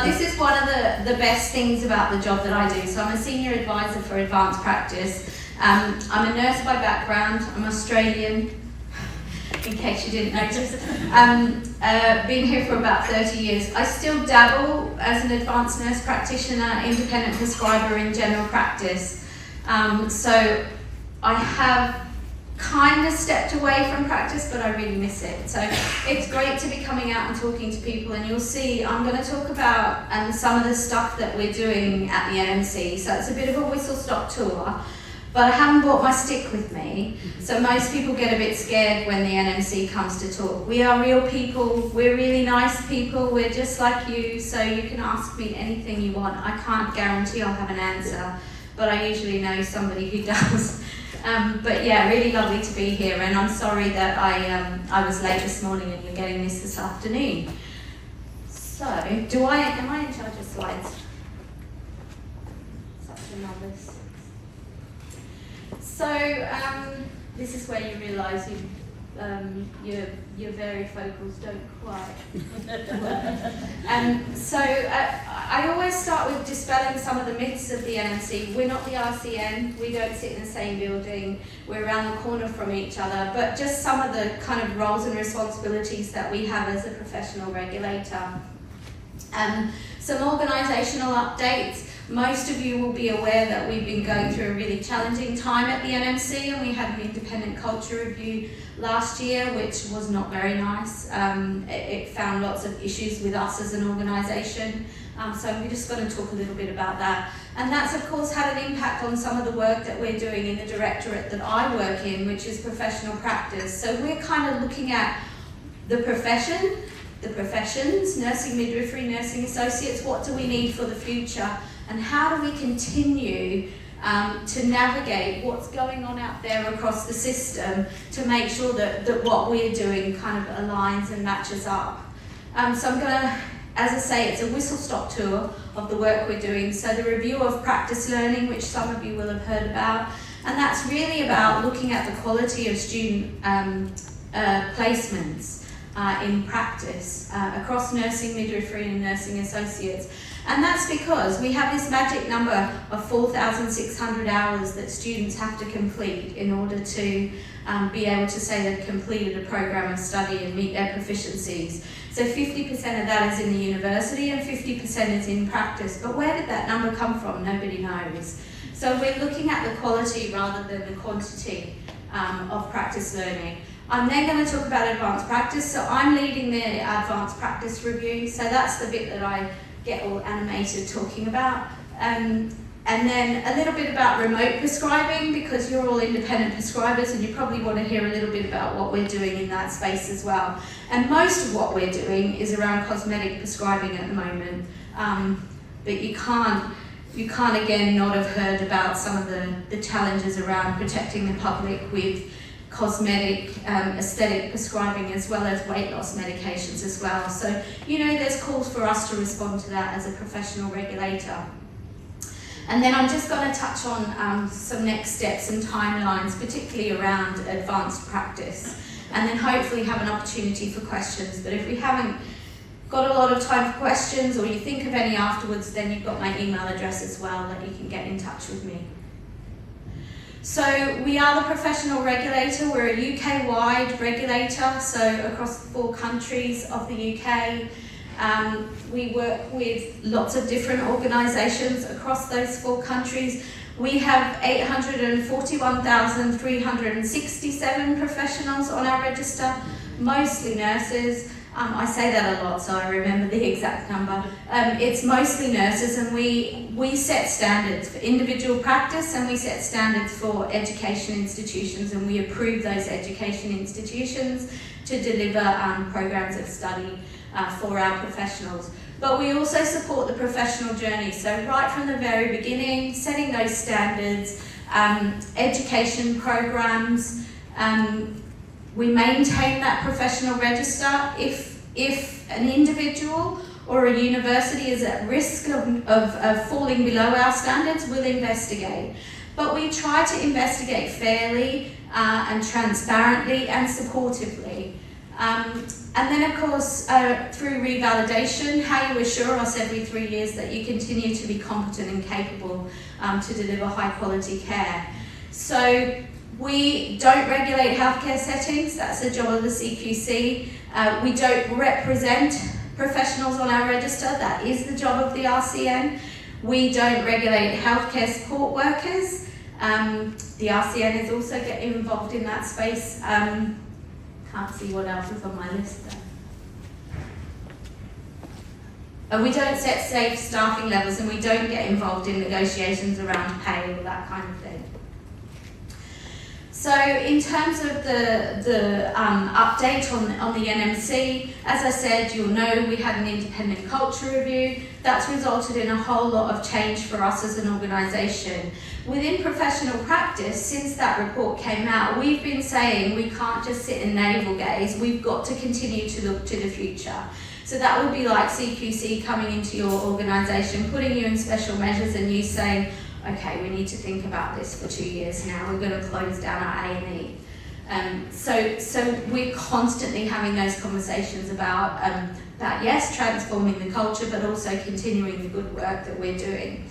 this is one of the best things about the job that I do. So I'm a senior advisor for advanced practice. I'm a nurse by background. I'm Australian, in case you didn't notice. Been here for about 30 years. I still dabble as an advanced nurse practitioner, independent prescriber in general practice. So I have kind of stepped away from practice, but I really miss it. So it's great to be coming out and talking to people, and you'll see I'm going to talk about some of the stuff that we're doing at the NMC. So it's a bit of a whistle-stop tour, but I haven't brought my stick with me. So most people get a bit scared when the NMC comes to talk. We are real people, we're really nice people, we're just like you, so you can ask me anything you want. I can't guarantee I'll have an answer, but I usually know somebody who does. But yeah, really lovely to be here, and I'm sorry that I was late this morning and you're getting this afternoon. So, am I in charge of slides? Such a novice. So, this is where you realise your varifocals don't quite work. So I always start with dispelling some of the myths of the NMC. We're not the RCN, we don't sit in the same building, we're around the corner from each other, but just some of the kind of roles and responsibilities that we have as a professional regulator. Some organisational updates. Most of you will be aware that we've been going through a really challenging time at the NMC, and we had an independent culture review last year, which was not very nice. It found lots of issues with us as an organisation. So we're just going to talk a little bit about that. And that's of course had an impact on some of the work that we're doing in the directorate that I work in, which is professional practice. So we're kind of looking at the profession, the professions, nursing midwifery, nursing associates, what do we need for the future? And how do we continue to navigate what's going on out there across the system to make sure that what we're doing kind of aligns and matches up. So I'm going to, as I say, it's a whistle-stop tour of the work we're doing. So the review of practice learning, which some of you will have heard about, and that's really about looking at the quality of student placements in practice across nursing midwifery and nursing associates. And that's because we have this magic number of 4,600 hours that students have to complete in order to be able to say they've completed a program of study and meet their proficiencies. So 50% of that is in the university and 50% is in practice. But where did that number come from? Nobody knows. So we're looking at the quality rather than the quantity of practice learning. I'm then going to talk about advanced practice. So I'm leading the advanced practice review. So that's the bit that I get all animated talking about. And then a little bit about remote prescribing, because you're all independent prescribers and you probably want to hear a little bit about what we're doing in that space as well. And most of what we're doing is around cosmetic prescribing at the moment. But you can't again not have heard about some of the challenges around protecting the public with cosmetic, aesthetic prescribing, as well as weight loss medications as well. So, there's calls for us to respond to that as a professional regulator. And then I'm just going to touch on some next steps and timelines, particularly around advanced practice, and then hopefully have an opportunity for questions. But if we haven't got a lot of time for questions, or you think of any afterwards, then you've got my email address as well that you can get in touch with me. So we are the professional regulator. We're a UK-wide regulator, so across the 4 countries of the UK. We work with lots of different organisations across those 4 countries. We have 841,367 professionals on our register, mostly nurses. I say that a lot, so I remember the exact number. It's mostly nurses, and we set standards for individual practice, and we set standards for education institutions, and we approve those education institutions to deliver programs of study for our professionals. But we also support the professional journey, so right from the very beginning, setting those standards, education programs. We maintain that professional register. If an individual or a university is at risk of falling below our standards, we'll investigate. But we try to investigate fairly and transparently and supportively. And then, of course, through revalidation, how you assure us every 3 years that you continue to be competent and capable to deliver high quality care. So we don't regulate healthcare settings, that's the job of the CQC. We don't represent professionals on our register, that is the job of the RCN. We don't regulate healthcare support workers. The RCN is also getting involved in that space. Can't see what else is on my list there. We don't set safe staffing levels, and we don't get involved in negotiations around pay or that kind of thing. So in terms of the update on the NMC, as I said, you'll know we had an independent culture review. That's resulted in a whole lot of change for us as an organisation. Within professional practice, since that report came out, we've been saying we can't just sit and navel gaze, we've got to continue to look to the future. So that would be like CQC coming into your organisation, putting you in special measures and you saying, okay, we need to think about this for 2 years now, we're going to close down our A&E. So we're constantly having those conversations about yes, transforming the culture, but also continuing the good work that we're doing.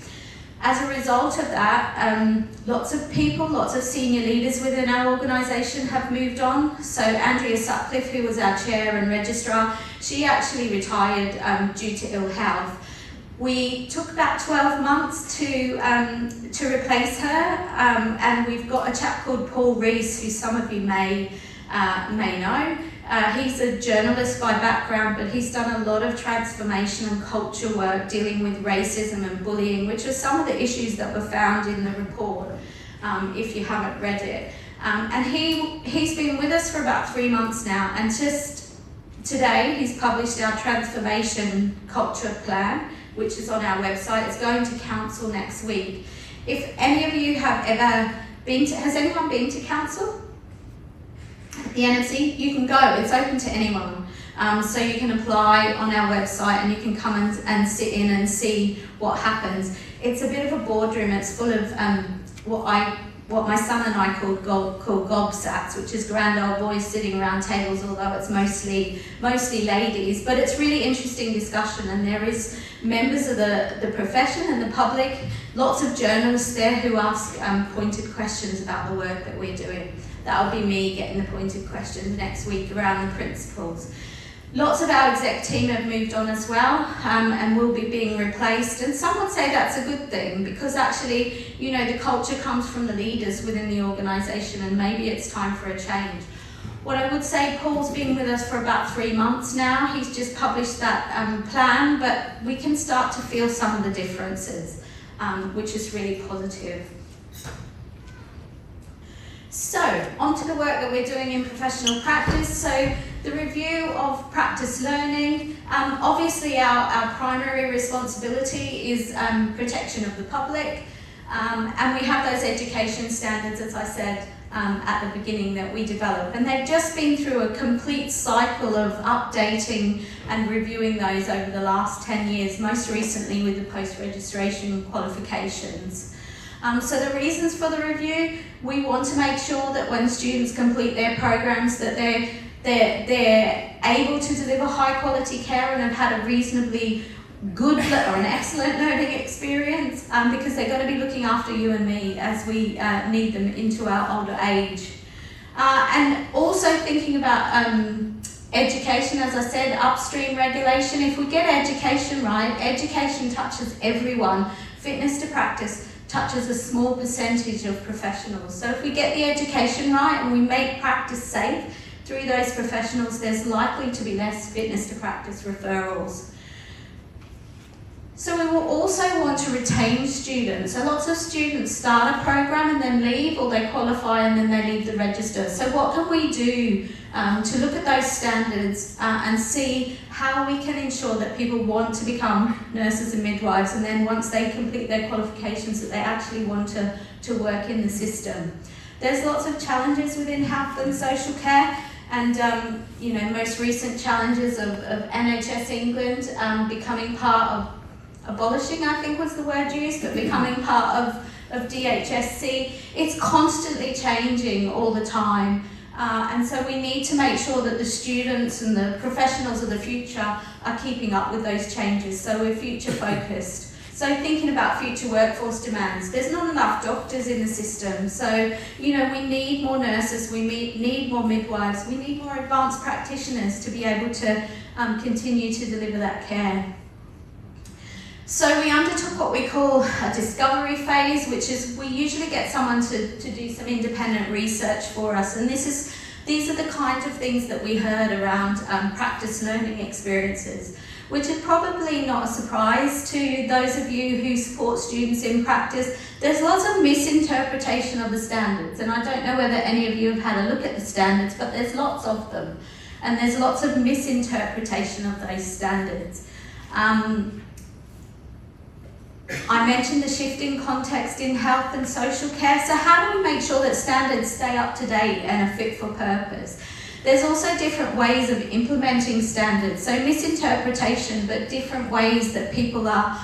As a result of that, lots of people, lots of senior leaders within our organisation have moved on. So Andrea Sutcliffe, who was our chair and registrar, she actually retired due to ill health. We took about 12 months to replace her, and we've got a chap called Paul Rees, who some of you may know. He's a journalist by background, but he's done a lot of transformation and culture work dealing with racism and bullying, which are some of the issues that were found in the report, if you haven't read it. And he's been with us for about 3 months now, and just today he's published our transformation culture plan, which is on our website. It's going to council next week. If any of you have ever been to, has anyone been to council? The NMC, you can go, it's open to anyone. So you can apply on our website and you can come and sit in and see what happens. It's a bit of a boardroom, it's full of what my son and I call gobsats, which is grand old boys sitting around tables, although it's mostly ladies. But it's really interesting discussion, and there is members of the profession and the public, lots of journalists there who ask pointed questions about the work that we're doing. That'll be me getting the pointed questions next week around the principles. Lots of our exec team have moved on as well, and will be being replaced. And some would say that's a good thing, because actually, you know, the culture comes from the leaders within the organisation, and maybe it's time for a change. What I would say, Paul's been with us for about 3 months now. He's just published that plan, but we can start to feel some of the differences, which is really positive. So, on to the work that we're doing in professional practice. So, the review of practice learning. Obviously, our primary responsibility is protection of the public, and we have those education standards, as I said at the beginning, that we develop. And they've just been through a complete cycle of updating and reviewing those over the last 10 years, most recently with the post-registration qualifications. So the reasons for the review, we want to make sure that when students complete their programs that they're able to deliver high quality care and have had a reasonably good or an excellent learning experience, because they're going to be looking after you and me as we need them into our older age. And also thinking about education, as I said, upstream regulation. If we get education right, education touches everyone. Fitness to practice touches a small percentage of professionals. So if we get the education right and we make practice safe through those professionals, there's likely to be less fitness to practice referrals. So we will also want to retain students. So lots of students start a program and then leave, or they qualify and then they leave the register. So what can we do to look at those standards and see how we can ensure that people want to become nurses and midwives, and then once they complete their qualifications that they actually want to work in the system. There's lots of challenges within health and social care, and you know, most recent challenges of NHS England becoming part of, abolishing I think was the word used, but becoming part of DHSC. It's constantly changing all the time. And so we need to make sure that the students and the professionals of the future are keeping up with those changes, so we're future focused. So thinking about future workforce demands, there's not enough doctors in the system, so we need more nurses, we need more midwives, we need more advanced practitioners to be able to continue to deliver that care. So we undertook what we call a discovery phase, which is we usually get someone to do some independent research for us, and these are the kinds of things that we heard around practice learning experiences, which is probably not a surprise to those of you who support students in practice. There's lots of misinterpretation of the standards, and I don't know whether any of you have had a look at the standards, but there's lots of them, and there's lots of misinterpretation of those standards. I mentioned the shifting context in health and social care, so how do we make sure that standards stay up to date and are fit for purpose? There's also different ways of implementing standards, so misinterpretation, but different ways that people are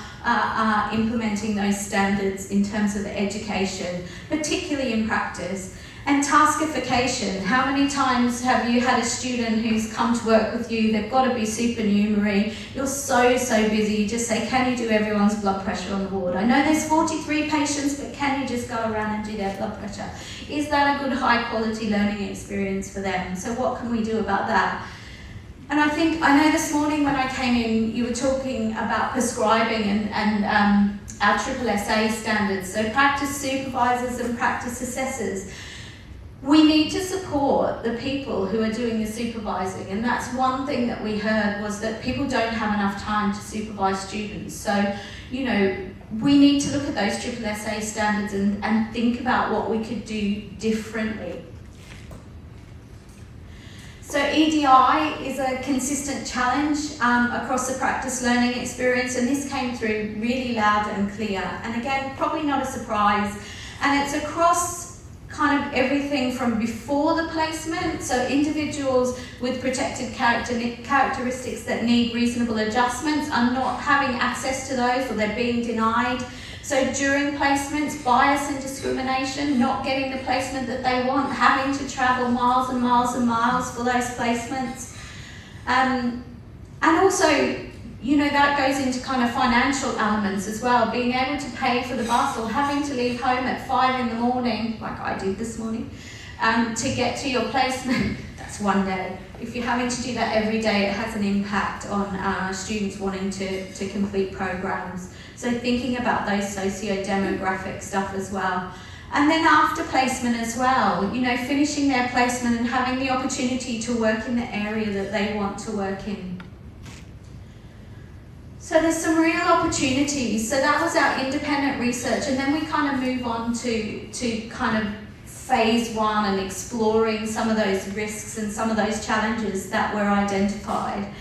implementing those standards in terms of education, particularly in practice. And taskification, how many times have you had a student who's come to work with you, they've got to be supernumerary, you're so busy, you just say, can you do everyone's blood pressure on the ward? I know there's 43 patients, but can you just go around and do their blood pressure? Is that a good high quality learning experience for them? So what can we do about that? And I know this morning when I came in, you were talking about prescribing and our SSSA standards, so practice supervisors and practice assessors. We need to support the people who are doing the supervising, and that's one thing that we heard was that people don't have enough time to supervise students. So, we need to look at those SSSA standards and think about what we could do differently. So EDI is a consistent challenge across the practice learning experience, and this came through really loud and clear. And again, probably not a surprise, and it's across kind of everything from before the placement, so individuals with protected characteristics that need reasonable adjustments are not having access to those, or they're being denied. So during placements, bias and discrimination, not getting the placement that they want, having to travel miles and miles and miles for those placements. And also, that goes into kind of financial elements as well, being able to pay for the bus or having to leave home at 5 in the morning, like I did this morning, to get to your placement. That's one day. If you're having to do that every day, it has an impact on students wanting to complete programs. So thinking about those socio-demographic stuff as well. And then after placement as well, finishing their placement and having the opportunity to work in the area that they want to work in. So there's some real opportunities. So that was our independent research, and then we kind of move on to kind of phase one and exploring some of those risks and some of those challenges that were identified.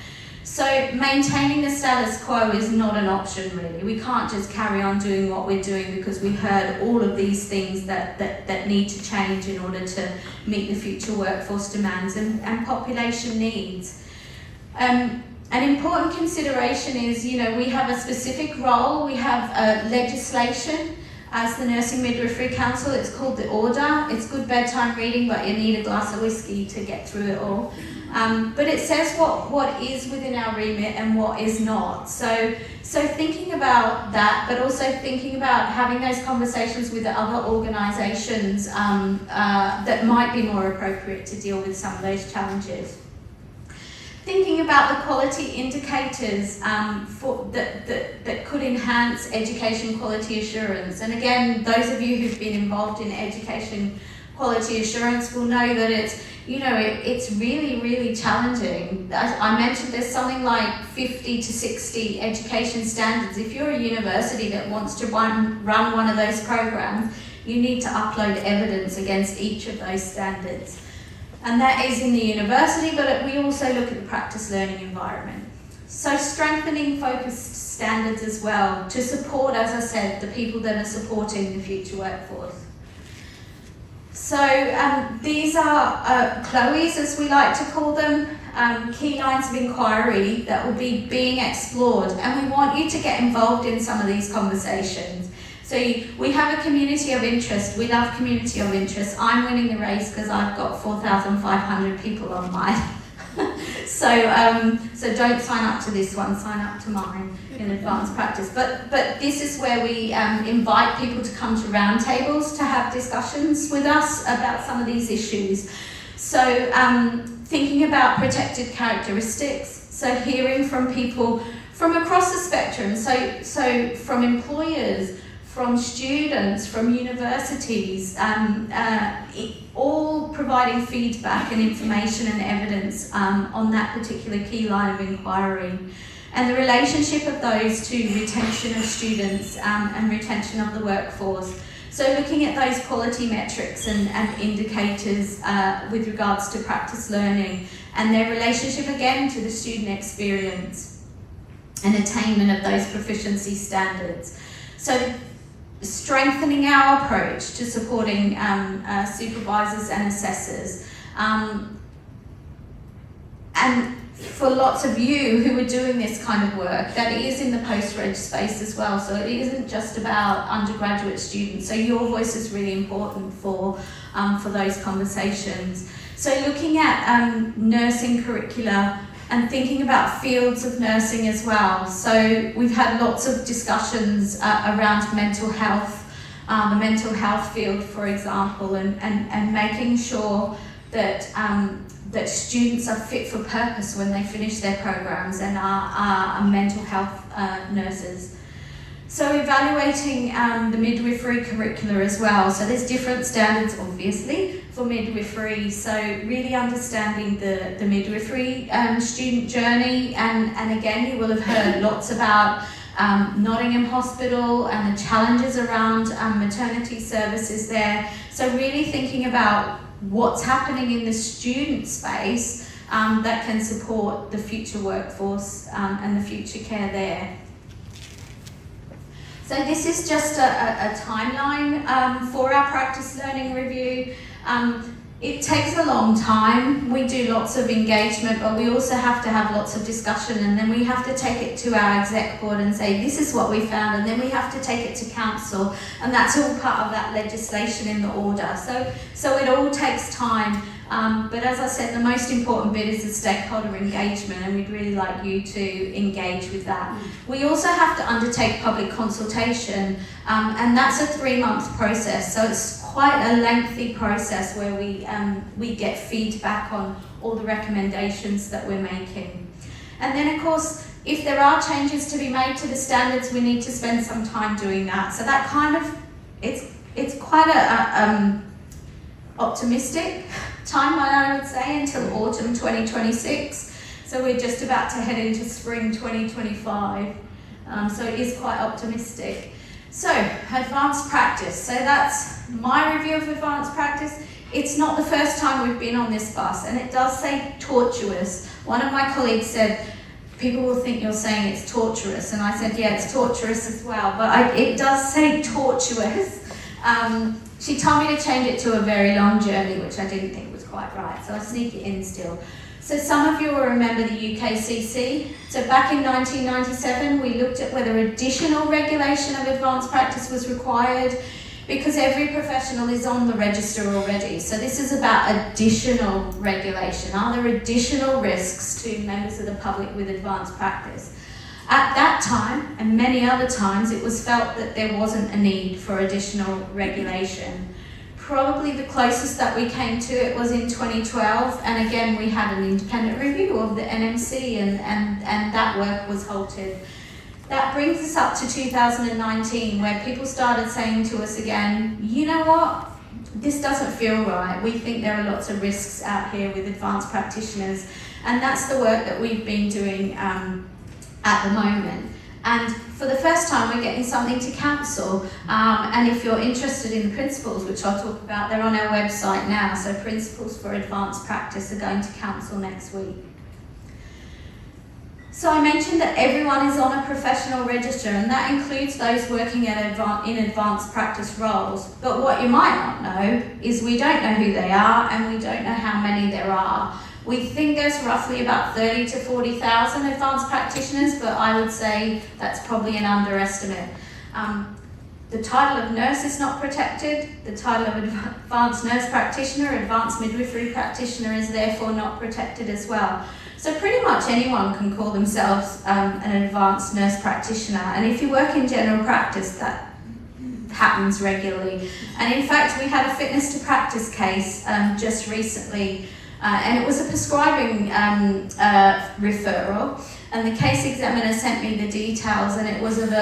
So maintaining the status quo is not an option really. We can't just carry on doing what we're doing because we heard all of these things that need to change in order to meet the future workforce demands and population needs. An important consideration is, we have a specific role. We have legislation as the Nursing Midwifery Council. It's called the Order. It's good bedtime reading, but you need a glass of whiskey to get through it all. But it says what is within our remit and what is not. So thinking about that, but also thinking about having those conversations with the other organisations that might be more appropriate to deal with some of those challenges. Thinking about the quality indicators that could enhance education quality assurance. And again, those of you who've been involved in education quality assurance will know that it's really, really challenging. As I mentioned, there's something like 50 to 60 education standards. If you're a university that wants to run one of those programs, you need to upload evidence against each of those standards. And that is in the university, but we also look at the practice learning environment. So strengthening focused standards as well to support, as I said, the people that are supporting the future workforce. So these are CLOEs, as we like to call them, key lines of inquiry that will be being explored. And we want you to get involved in some of these conversations. So So we have a community of interest. We love community of interest. I'm winning the race because I've got 4,500 people on mine. So don't sign up to this one, sign up to mine in advanced practice. But this is where we invite people to come to roundtables to have discussions with us about some of these issues. So thinking about protected characteristics, so hearing from people from across the spectrum, so from employers, from students, from universities, all providing feedback and information and evidence on that particular key line of inquiry. And the relationship of those to retention of students and retention of the workforce. So looking at those quality metrics and indicators with regards to practice learning and their relationship again to the student experience and attainment of those proficiency standards. So strengthening our approach to supporting supervisors and assessors. And for lots of you who are doing this kind of work, that is in the post-reg space as well. So it isn't just about undergraduate students. So your voice is really important for those conversations. So looking at nursing curricula and thinking about fields of nursing as well. So we've had lots of discussions around mental health, the mental health field, for example, and making sure that that students are fit for purpose when they finish their programs and are mental health nurses. So evaluating the midwifery curricula as well. So there's different standards, obviously, for midwifery. So really understanding the midwifery student journey. And again, you will have heard lots about Nottingham Hospital and the challenges around maternity services there. So really thinking about what's happening in the student space that can support the future workforce and the future care there. So this is just a timeline for our practice learning review. It takes a long time. We do lots of engagement, but we also have to have lots of discussion, and then we have to take it to our exec board and say, this is what we found, and then we have to take it to council, and that's all part of that legislation in the order. So it all takes time, but as I said, the most important bit is the stakeholder engagement, and we'd really like you to engage with that. We also have to undertake public consultation, and that's a 3-month process, so it's quite a lengthy process where we get feedback on all the recommendations that we're making. And then of course, if there are changes to be made to the standards, we need to spend some time doing that. So that kind of, it's quite a optimistic timeline, I would say, until autumn 2026. So we're just about to head into spring 2025. So it is quite optimistic. So, advanced practice. So that's my review of advanced practice. It's not the first time we've been on this bus, and it does say tortuous. One of my colleagues said, people will think you're saying it's torturous, and I said, yeah, it's torturous as well, but it does say tortuous. She told me to change it to a very long journey, which I didn't think was quite right, so I sneak it in still. So some of you will remember the UKCC. So back in 1997, we looked at whether additional regulation of advanced practice was required, because every professional is on the register already. So this is about additional regulation. Are there additional risks to members of the public with advanced practice? At that time, and many other times, it was felt that there wasn't a need for additional regulation. Probably the closest that we came to it was in 2012, and again we had an independent review of the NMC, and that work was halted. That brings us up to 2019, where people started saying to us again, you know what, this doesn't feel right. We think there are lots of risks out here with advanced practitioners, and that's the work that we've been doing at the moment. And for the first time, we're getting something to council. And if you're interested in the principles, which I'll talk about, they're on our website now. So principles for advanced practice are going to council next week. So I mentioned that everyone is on a professional register, and that includes those working in advanced practice roles. But what you might not know is we don't know who they are, and we don't know how many there are. We think there's roughly about 30 to 40,000 advanced practitioners, but I would say that's probably an underestimate. The title of nurse is not protected. The title of advanced nurse practitioner, advanced midwifery practitioner is therefore not protected as well. So pretty much anyone can call themselves an advanced nurse practitioner. And if you work in general practice, that happens regularly. And in fact, we had a fitness to practice case just recently, and it was a prescribing referral. And the case examiner sent me the details, and it was of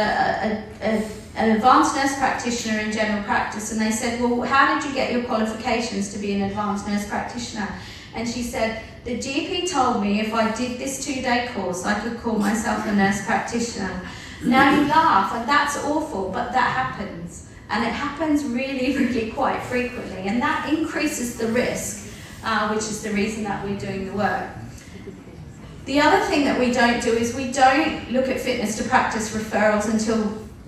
an advanced nurse practitioner in general practice. And they said, well, how did you get your qualifications to be an advanced nurse practitioner? And she said, the GP told me if I did this 2-day course, I could call myself a nurse practitioner. Now you laugh, and that's awful, but that happens. And it happens really, really quite frequently. And that increases the risk, which is the reason that we're doing the work. The other thing that we don't do is we don't look at fitness to practice referrals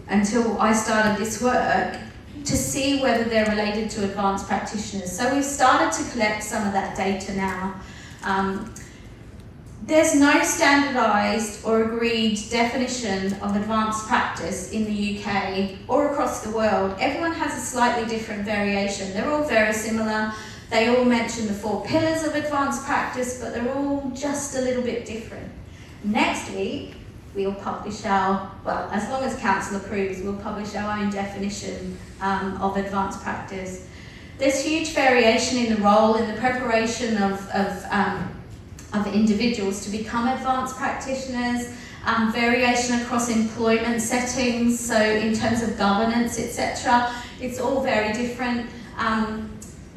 until I started this work to see whether they're related to advanced practitioners. So we've started to collect some of that data now. There's no standardised or agreed definition of advanced practice in the UK or across the world. Everyone has a slightly different variation. They're all very similar. They all mention the 4 pillars of advanced practice, but they're all just a little bit different. Next week, we'll publish as long as council approves, we'll publish our own definition of advanced practice. There's huge variation in the role, in the preparation of individuals to become advanced practitioners, variation across employment settings, so in terms of governance, etc. It's all very different.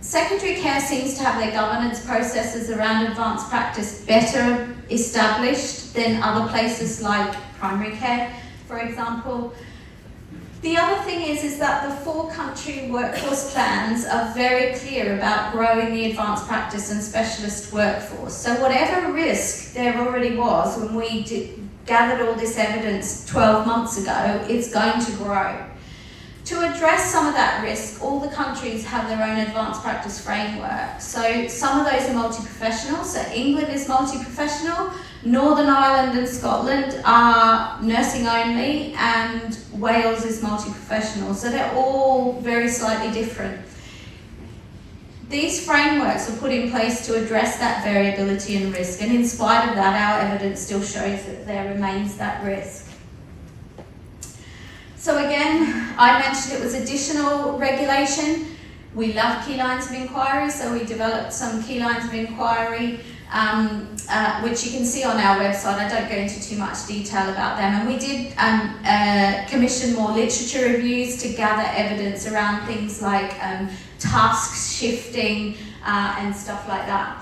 Secondary care seems to have their governance processes around advanced practice better established than other places like primary care, for example. The other thing is that the 4-country workforce plans are very clear about growing the advanced practice and specialist workforce. So whatever risk there already was when we gathered all this evidence 12 months ago, it's going to grow. To address some of that risk, all the countries have their own advanced practice framework. So some of those are multi-professional. So England is multi-professional, Northern Ireland and Scotland are nursing only, and Wales is multi-professional. So they're all very slightly different. These frameworks are put in place to address that variability and risk, and in spite of that, our evidence still shows that there remains that risk. So again, I mentioned it was additional regulation. We love key lines of inquiry, so we developed some key lines of inquiry, which you can see on our website. I don't go into too much detail about them. And we did commission more literature reviews to gather evidence around things like tasks shifting and stuff like that.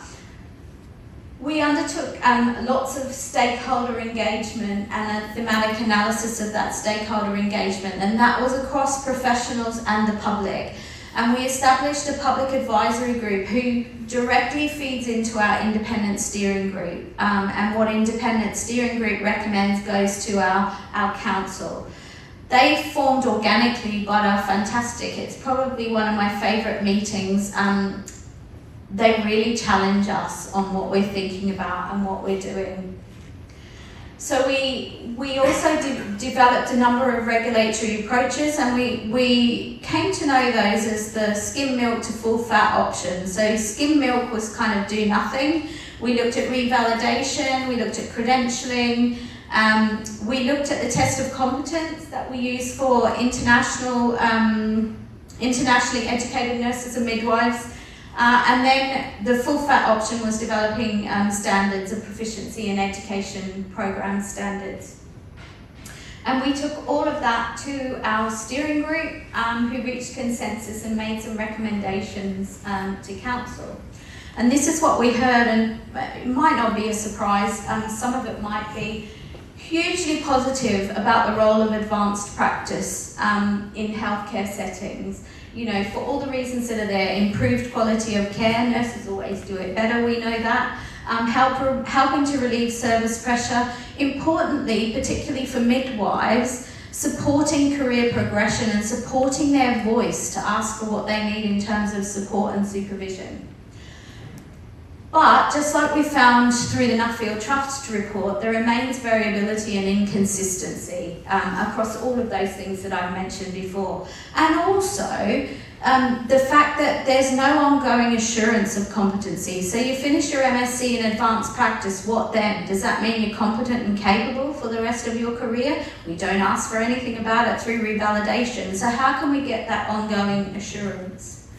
We undertook lots of stakeholder engagement and a thematic analysis of that stakeholder engagement, and that was across professionals and the public. And we established a public advisory group who directly feeds into our independent steering group, and what independent steering group recommends goes to our council. They formed organically but are fantastic. It's probably one of my favourite meetings. They really challenge us on what we're thinking about and what we're doing. So we also developed a number of regulatory approaches, and we came to know those as the skim milk to full fat option. So skim milk was kind of do nothing. We looked at revalidation, we looked at credentialing, we looked at the test of competence that we use for internationally educated nurses and midwives. And then the full fat option was developing standards of proficiency in education program standards. And we took all of that to our steering group, who reached consensus and made some recommendations to council. And this is what we heard, and it might not be a surprise, some of it might be hugely positive about the role of advanced practice in healthcare settings. You know, for all the reasons that are there, improved quality of care, nurses always do it better, we know that, helping to relieve service pressure, importantly, particularly for midwives, supporting career progression and supporting their voice to ask for what they need in terms of support and supervision. But just like we found through the Nuffield Trust report, there remains variability and inconsistency across all of those things that I've mentioned before. And also, the fact that there's no ongoing assurance of competency. So you finish your MSc in advanced practice, what then? Does that mean you're competent and capable for the rest of your career? We don't ask for anything about it through revalidation. So how can we get that ongoing assurance?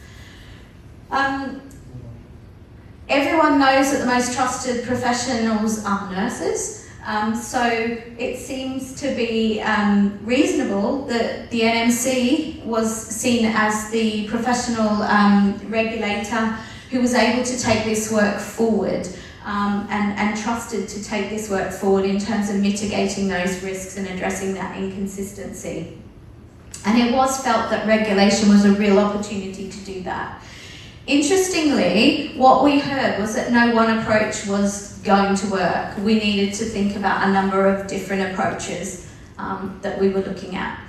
Everyone knows that the most trusted professionals are nurses. So it seems to be reasonable that the NMC was seen as the professional regulator who was able to take this work forward and trusted to take this work forward in terms of mitigating those risks and addressing that inconsistency. And it was felt that regulation was a real opportunity to do that. Interestingly, what we heard was that no one approach was going to work. We needed to think about a number of different approaches that we were looking at.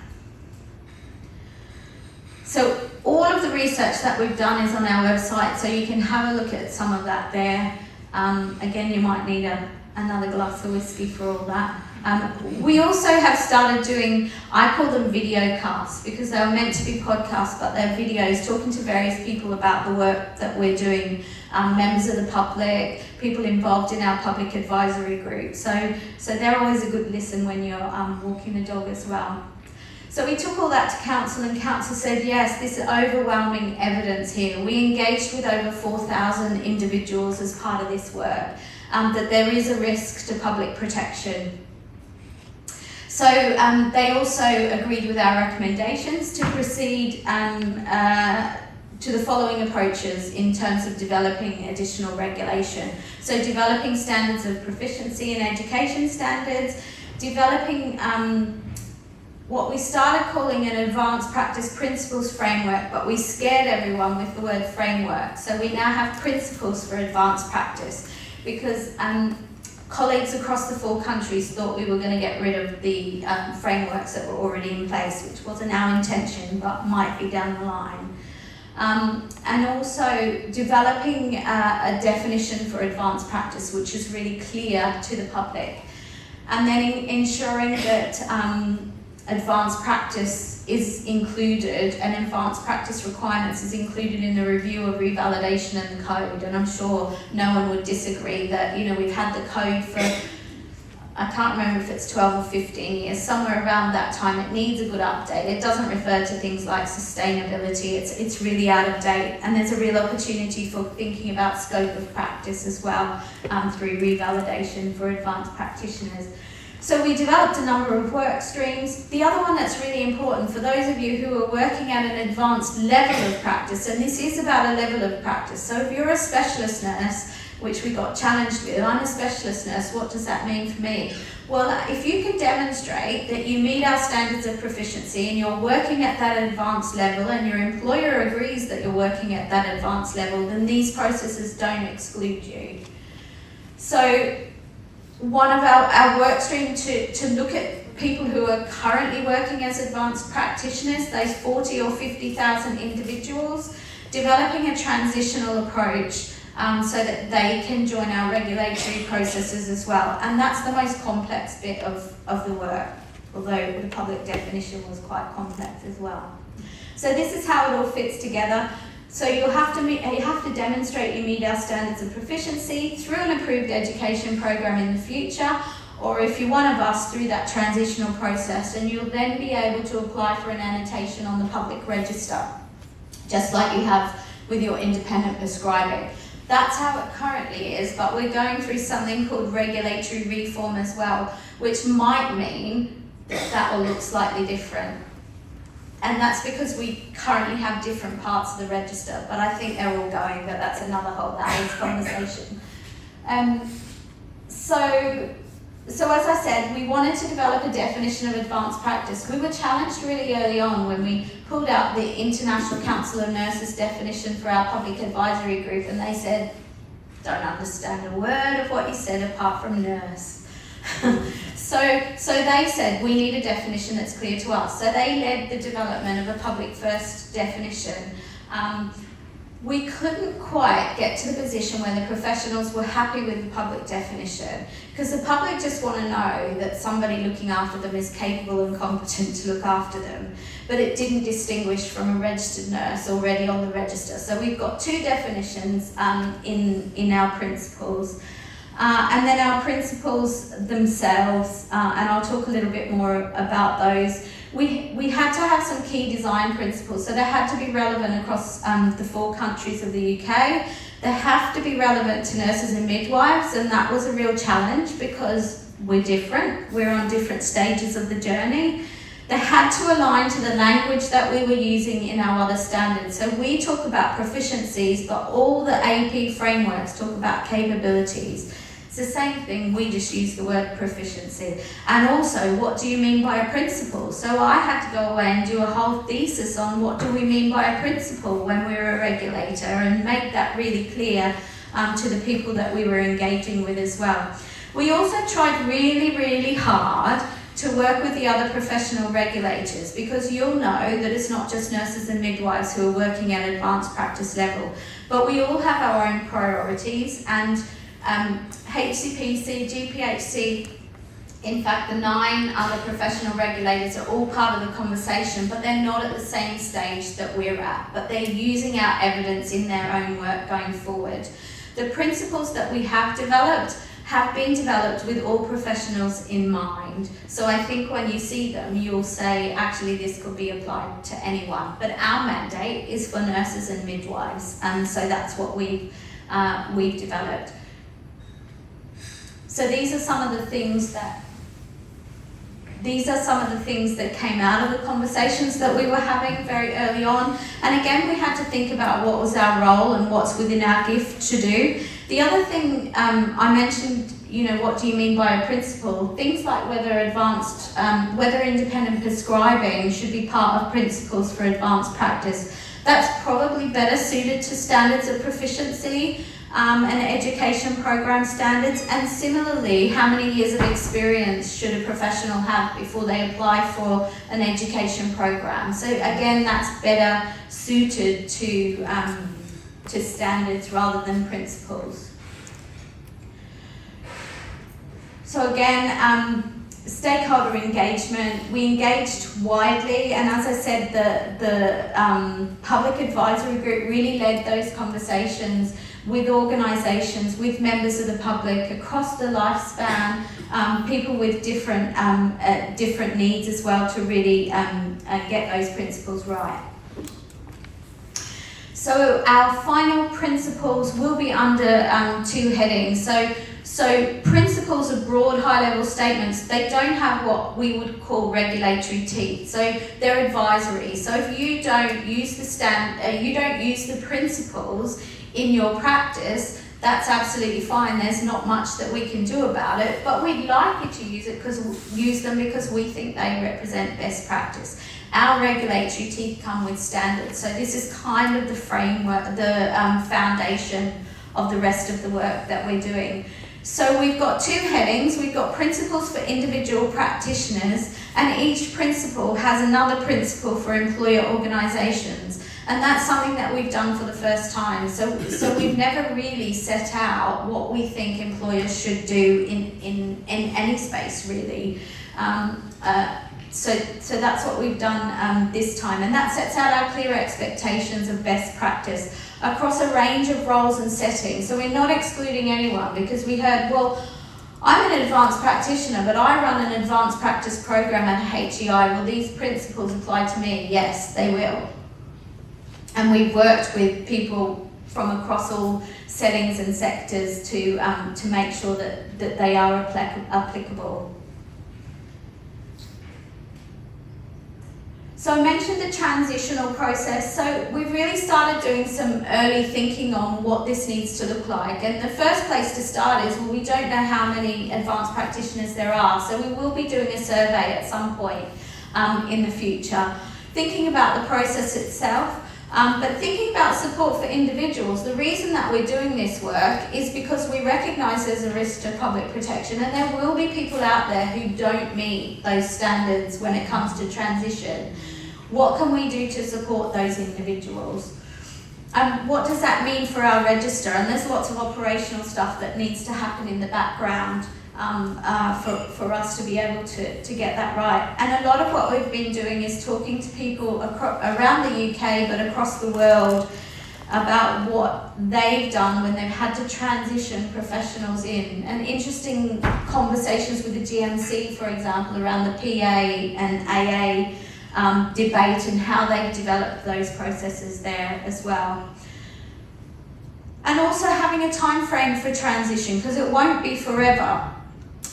So all of the research that we've done is on our website, so you can have a look at some of that there. Again, you might need another glass of whiskey for all that. We also have started doing, I call them video casts, because they're meant to be podcasts, but they're videos talking to various people about the work that we're doing, members of the public, people involved in our public advisory group. So they're always a good listen when you're walking the dog as well. So we took all that to council, and council said, yes, this is overwhelming evidence here. We engaged with over 4,000 individuals as part of this work, that there is a risk to public protection. So they also agreed with our recommendations to proceed to the following approaches in terms of developing additional regulation. So developing standards of proficiency and education standards, developing what we started calling an advanced practice principles framework, but we scared everyone with the word framework. So we now have principles for advanced practice, because colleagues across the 4 countries thought we were going to get rid of the frameworks that were already in place, which wasn't our intention, but might be down the line. And also developing a definition for advanced practice, which is really clear to the public. And then ensuring that advanced practice is included, and advanced practice requirements is included in the review of revalidation and the code. And I'm sure no one would disagree that, you know, we've had the code for, I can't remember if it's 12 or 15 years, somewhere around that time. It needs a good update. It doesn't refer to things like sustainability. It's really out of date, and there's a real opportunity for thinking about scope of practice as well through revalidation for advanced practitioners. So we developed a number of work streams. The other one that's really important for those of you who are working at an advanced level of practice, and this is about a level of practice. So if you're a specialist nurse, which we got challenged with, I'm a specialist nurse, what does that mean for me? Well, if you can demonstrate that you meet our standards of proficiency and you're working at that advanced level, and your employer agrees that you're working at that advanced level, then these processes don't exclude you. So one of our work stream to look at people who are currently working as advanced practitioners, those 40 or 50,000 individuals, developing a transitional approach so that they can join our regulatory processes as well. And that's the most complex bit of the work, although the public definition was quite complex as well. So this is how it all fits together. So you have to demonstrate you meet our standards of proficiency through an approved education program in the future, or if you're one of us, through that transitional process, and you'll then be able to apply for an annotation on the public register, just like you have with your independent prescribing. That's how it currently is, but we're going through something called regulatory reform as well, which might mean that will look slightly different. And that's because we currently have different parts of the register, but I think they're all going, but that's another whole hour's conversation. So as I said, we wanted to develop a definition of advanced practice. We were challenged really early on when we pulled out the International Council of Nurses definition for our public advisory group, and they said, don't understand a word of what you said apart from nurse. So they said, we need a definition that's clear to us. So they led the development of a public first definition. we couldn't quite get to the position where the professionals were happy with the public definition, because the public just want to know that somebody looking after them is capable and competent to look after them, but it didn't distinguish from a registered nurse already on the register. So we've got two definitions in our principles. And then our principles themselves, and I'll talk a little bit more about those. We had to have some key design principles, so they had to be relevant across the 4 countries of the UK. They have to be relevant to nurses and midwives, and that was a real challenge because we're different. We're on different stages of the journey. They had to align to the language that we were using in our other standards. So we talk about proficiencies, but all the AP frameworks talk about capabilities. It's the same thing, we just use the word proficiency. And also, what do you mean by a principle? So I had to go away and do a whole thesis on what do we mean by a principle when we're a regulator, and make that really clear to the people that we were engaging with as well. We also tried really, really hard to work with the other professional regulators, because you'll know that it's not just nurses and midwives who are working at advanced practice level, but we all have our own priorities, and HCPC, GPHC, in fact the 9 other professional regulators are all part of the conversation, but they're not at the same stage that we're at, but they're using our evidence in their own work going forward. The principles that we have been developed with all professionals in mind. So I think when you see them, you'll say, actually, this could be applied to anyone. But our mandate is for nurses and midwives, and so that's what we've developed. So these are some of the things that came out of the conversations that we were having very early on. And again, we had to think about what was our role and what's within our gift to do. The other thing I mentioned, what do you mean by a principle? Things like whether independent prescribing should be part of principles for advanced practice. That's probably better suited to standards of proficiency and education program standards. And similarly, how many years of experience should a professional have before they apply for an education program? So again, that's better suited to standards rather than principles. So again, stakeholder engagement, we engaged widely, and as I said, the public advisory group really led those conversations with organisations, with members of the public across the lifespan, people with different needs as well, to really get those principles right. So our final principles will be under 2 headings. So principles are broad, high-level statements. They don't have what we would call regulatory teeth. So they're advisory. So if you don't use the principles in your practice, that's absolutely fine. There's not much that we can do about it, but we'd like you to use them because we think they represent best practice. Our regulatory teeth come with standards, so this is kind of the framework, the foundation of the rest of the work that we're doing. So we've got 2 headings. We've got principles for individual practitioners, and each principle has another principle for employer organisations. And that's something that we've done for the first time. So we've never really set out what we think employers should do in any space, really. So that's what we've done this time. And that sets out our clear expectations of best practice across a range of roles and settings. So we're not excluding anyone, because we heard, well, I'm an advanced practitioner, but I run an advanced practice program at HEI. Will these principles apply to me? Yes, they will. And we've worked with people from across all settings and sectors to make sure that they are applicable. So I mentioned the transitional process. So we've really started doing some early thinking on what this needs to look like. And the first place to start is, well, we don't know how many advanced practitioners there are. So we will be doing a survey at some point in the future, thinking about the process itself. But thinking about support for individuals, the reason that we're doing this work is because we recognise there's a risk to public protection, and there will be people out there who don't meet those standards when it comes to transition. What can we do to support those individuals? What does that mean for our register? And there's lots of operational stuff that needs to happen in the background for us to be able to get that right. And a lot of what we've been doing is talking to people around the UK, but across the world, about what they've done when they've had to transition professionals in. And interesting conversations with the GMC, for example, around the PA and AA debate and how they've developed those processes there as well. And also having a time frame for transition, because it won't be forever.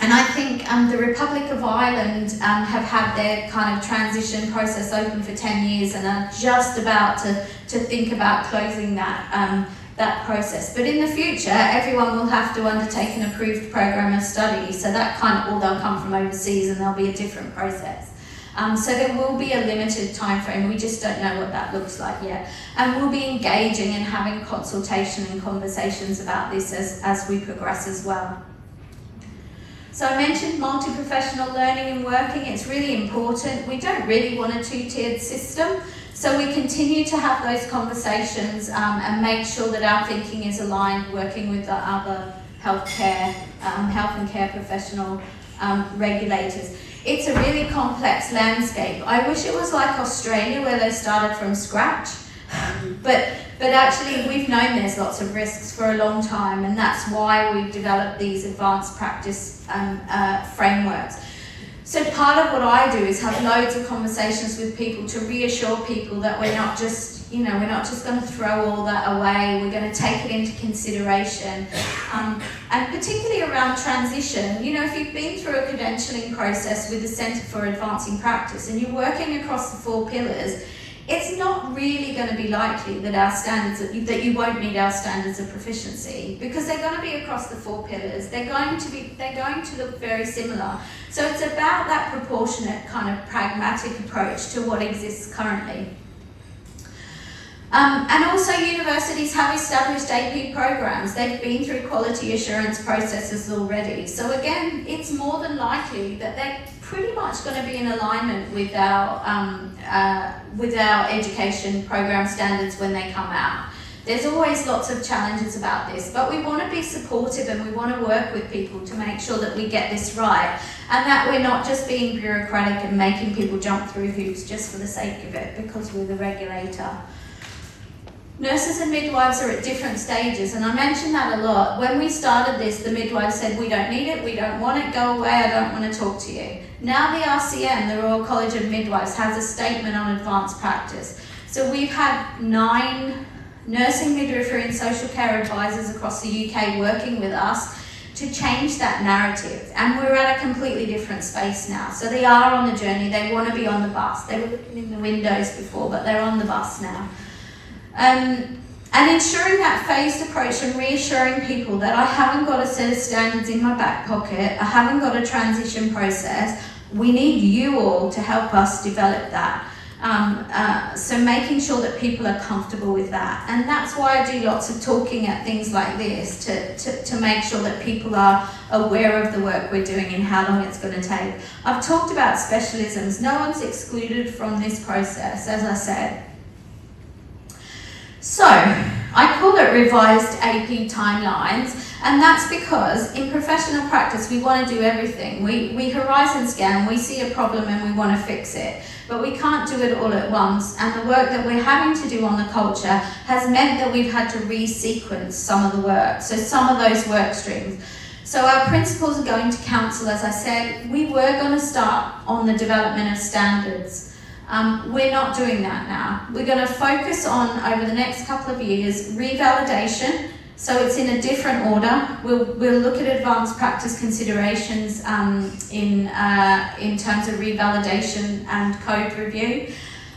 And I think the Republic of Ireland have had their kind of transition process open for 10 years and are just about to think about closing that process. But in the future, everyone will have to undertake an approved program of study. So that or they'll come from overseas and there'll be a different process. So there will be a limited time frame. We just don't know what that looks like yet. And we'll be engaging and having consultation and conversations about this as we progress as well. So I mentioned multi-professional learning and working. It's really important. We don't really want a two-tiered system. So we continue to have those conversations and make sure that our thinking is aligned, working with the other health and care professional regulators. It's a really complex landscape. I wish it was like Australia where they started from scratch. But actually we've known there's lots of risks for a long time, and that's why we've developed these advanced practice frameworks. So part of what I do is have loads of conversations with people to reassure people that we're not just going to throw all that away. We're going to take it into consideration, and particularly around transition. If you've been through a credentialing process with the Centre for Advancing Practice and you're working across the 4 pillars, it's not really going to be likely that that you won't meet our standards of proficiency, because they're going to be across the 4 pillars. They're going to look very similar. So it's about that proportionate kind of pragmatic approach to what exists currently. And also universities have established AP programs. They've been through quality assurance processes already. So again, it's more than likely that they're pretty much going to be in alignment with our education program standards when they come out. There's always lots of challenges about this, but we want to be supportive and we want to work with people to make sure that we get this right, and that we're not just being bureaucratic and making people jump through hoops just for the sake of it because we're the regulator. Nurses and midwives are at different stages, and I mention that a lot. When we started this, the midwives said, we don't need it, we don't want it, go away, I don't want to talk to you. Now the RCM, the Royal College of Midwives, has a statement on advanced practice. So we've had 9 nursing, midwifery and social care advisors across the UK working with us to change that narrative, and we're at a completely different space now. So they are on the journey, they want to be on the bus. They were looking in the windows before, but they're on the bus now. And ensuring that phased approach and reassuring people that I haven't got a set of standards in my back pocket, I haven't got a transition process, we need you all to help us develop that. So making sure that people are comfortable with that. And that's why I do lots of talking at things like this, to make sure that people are aware of the work we're doing and how long it's going to take. I've talked about specialisms. No one's excluded from this process, as I said. So, I call it revised AP timelines, and that's because in professional practice we want to do everything. We horizon scan, we see a problem and we want to fix it, but we can't do it all at once, and the work that we're having to do on the culture has meant that we've had to resequence some of the work, so some of those work streams. So our principals are going to council, as I said. We were going to start on the development of standards. We're not doing that now. We're going to focus on, over the next couple of years, revalidation. So it's in a different order. We'll look at advanced practice considerations in terms of revalidation and code review.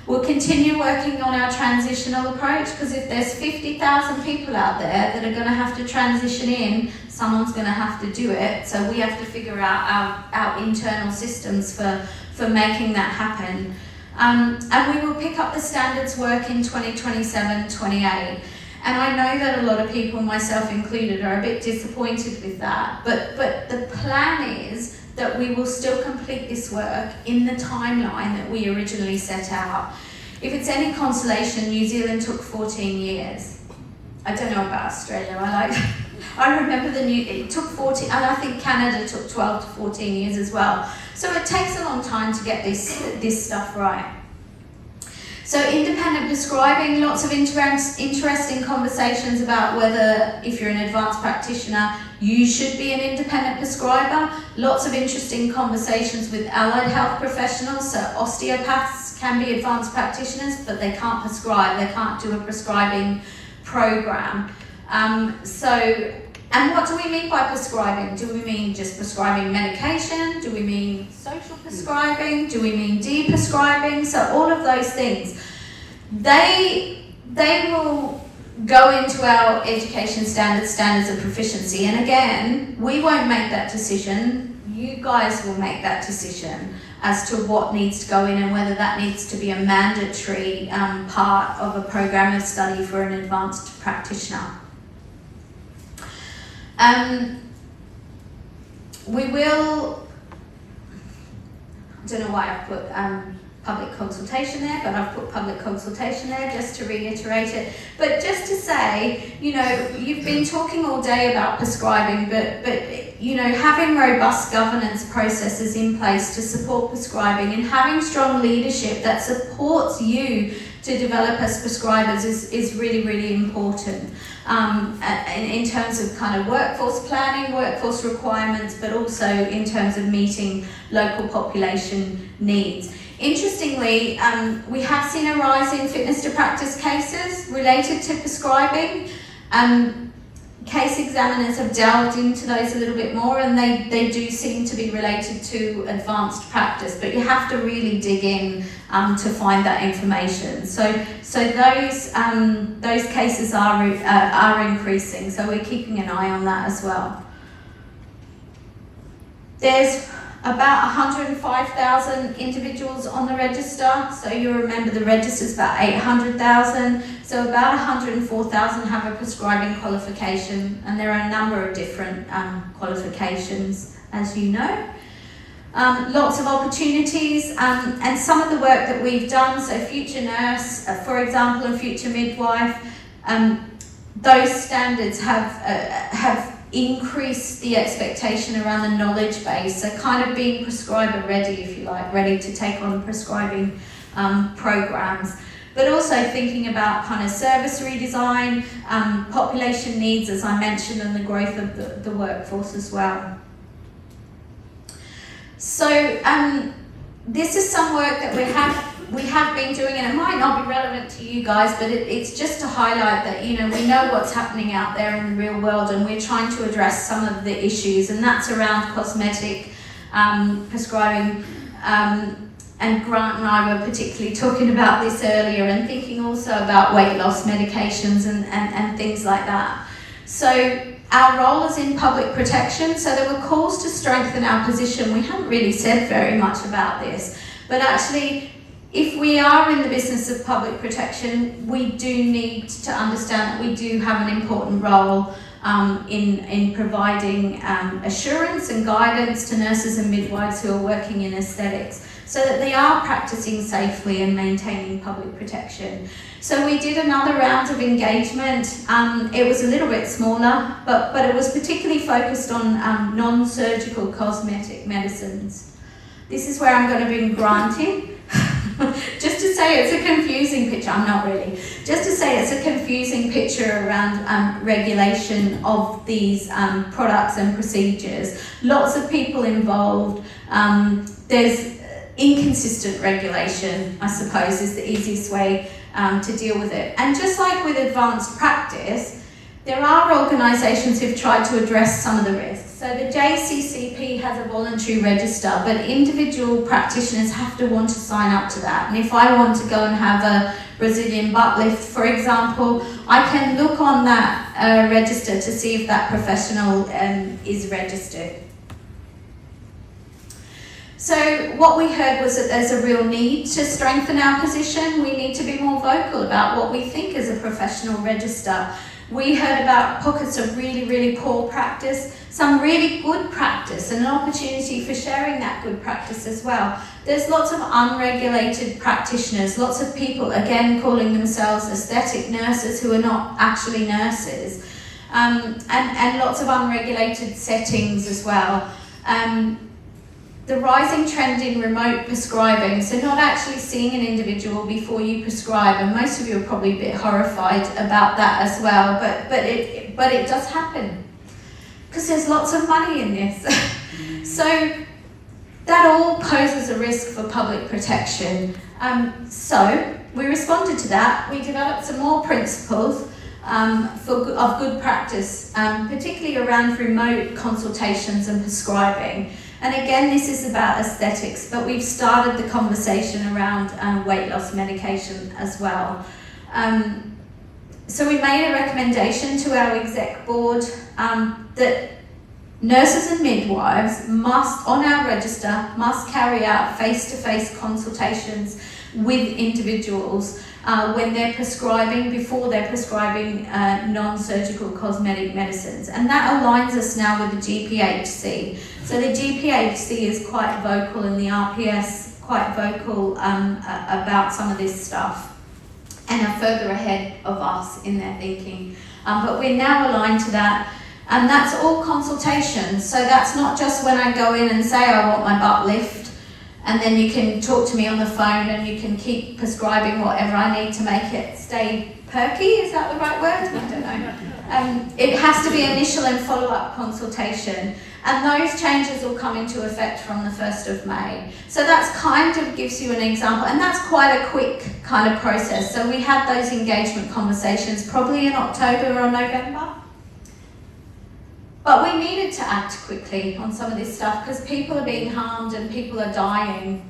We'll continue working on our transitional approach, because if there's 50,000 people out there that are going to have to transition in, someone's going to have to do it. So we have to figure out our internal systems for making that happen. And we will pick up the standards work in 2027-28. And I know that a lot of people, myself included, are a bit disappointed with that. But the plan is that we will still complete this work in the timeline that we originally set out. If it's any consolation, New Zealand took 14 years. I don't know about Australia, I remember it took 14, and I think Canada took 12 to 14 years as well. So it takes a long time to get this stuff right. So independent prescribing, lots of interesting conversations about whether, if you're an advanced practitioner, you should be an independent prescriber. Lots of interesting conversations with allied health professionals. So osteopaths can be advanced practitioners, but they can't prescribe. They can't do a prescribing program. And what do we mean by prescribing? Do we mean just prescribing medication? Do we mean social prescribing? Do we mean de-prescribing? So all of those things, they will go into our education standards of proficiency. And again, we won't make that decision. You guys will make that decision as to what needs to go in and whether that needs to be a mandatory part of a program of study for an advanced practitioner. We will, I don't know why I've put public consultation there, but I've put public consultation there just to reiterate it. But just to say, you know, you've been talking all day about prescribing, but you know, having robust governance processes in place to support prescribing and having strong leadership that supports you to develop as prescribers is really, really important in terms of kind of workforce planning, workforce requirements, but also in terms of meeting local population needs. Interestingly, we have seen a rise in fitness to practice cases related to prescribing. Case examiners have delved into those a little bit more, and they do seem to be related to advanced practice, but you have to really dig in to find that information. So those cases are increasing, so we're keeping an eye on that as well. There's about 105,000 individuals on the register. So you remember the register is about 800,000. So about 104,000 have a prescribing qualification, and there are a number of different qualifications, as you know. Lots of opportunities, and some of the work that we've done, so future nurse, for example, and future midwife, those standards have increase the expectation around the knowledge base, so kind of being prescriber ready, if you like, ready to take on prescribing programs, but also thinking about kind of service redesign, population needs, as I mentioned, and the growth of the workforce as well. So this is some work that we have been doing, and it might not be relevant to you guys, but it's just to highlight that, you know, we know what's happening out there in the real world, and we're trying to address some of the issues, and that's around cosmetic prescribing. And Grant and I were particularly talking about this earlier, and thinking also about weight loss medications and things like that. So our role is in public protection, so there were calls to strengthen our position. We haven't really said very much about this, but actually, if we are in the business of public protection, we do need to understand that we do have an important role in providing assurance and guidance to nurses and midwives who are working in aesthetics, so that they are practicing safely and maintaining public protection. So we did another round of engagement. It was a little bit smaller, but it was particularly focused on non-surgical cosmetic medicines. This is where I'm going to bring Grant in. Just to say it's a confusing picture, I'm not really. Just to say it's a confusing picture around regulation of these products and procedures. Lots of people involved. There's inconsistent regulation, I suppose, is the easiest way to deal with it. And just like with advanced practice, there are organisations who've tried to address some of the risks. So the JCCP has a voluntary register, but individual practitioners have to want to sign up to that. And if I want to go and have a Brazilian butt lift, for example, I can look on that register to see if that professional is registered. So what we heard was that there's a real need to strengthen our position. We need to be more vocal about what we think is a professional register. We heard about pockets of really, really poor practice, some really good practice, and an opportunity for sharing that good practice as well. There's lots of unregulated practitioners, lots of people, again, calling themselves aesthetic nurses who are not actually nurses, and lots of unregulated settings as well. The rising trend in remote prescribing, so not actually seeing an individual before you prescribe, and most of you are probably a bit horrified about that as well, but it does happen because there's lots of money in this. So that all poses a risk for public protection. So we responded to that. We developed some more principles of good practice, particularly around remote consultations and prescribing. And again, this is about aesthetics, but we've started the conversation around weight loss medication as well. So we made a recommendation to our exec board that nurses and midwives must, on our register, must carry out face-to-face consultations with individuals when they're prescribing, before they're prescribing non-surgical cosmetic medicines. And that aligns us now with the GPHC. So the GPHC is quite vocal, and the RPS quite vocal about some of this stuff, and are further ahead of us in their thinking. But we're now aligned to that, and that's all consultation. So that's not just when I go in and say I want my butt lift, and then you can talk to me on the phone and you can keep prescribing whatever I need to make it stay perky. Is that the right word? I don't know. It has to be initial and follow-up consultation. And those changes will come into effect from the 1st of May. So that's kind of gives you an example, and that's quite a quick kind of process. So we had those engagement conversations probably in October or November. But we needed to act quickly on some of this stuff because people are being harmed and people are dying.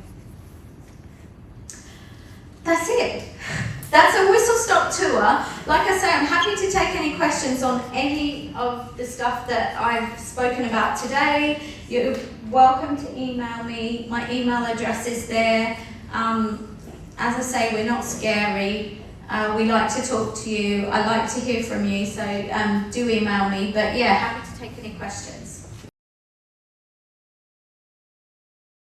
That's it. That's a whistle-stop tour. Like I say, I'm happy to take any questions on any of the stuff that I've spoken about today. You're welcome to email me. My email address is there. As I say, we're not scary. We like to talk to you. I like to hear from you, so do email me. But yeah, happy to take any questions.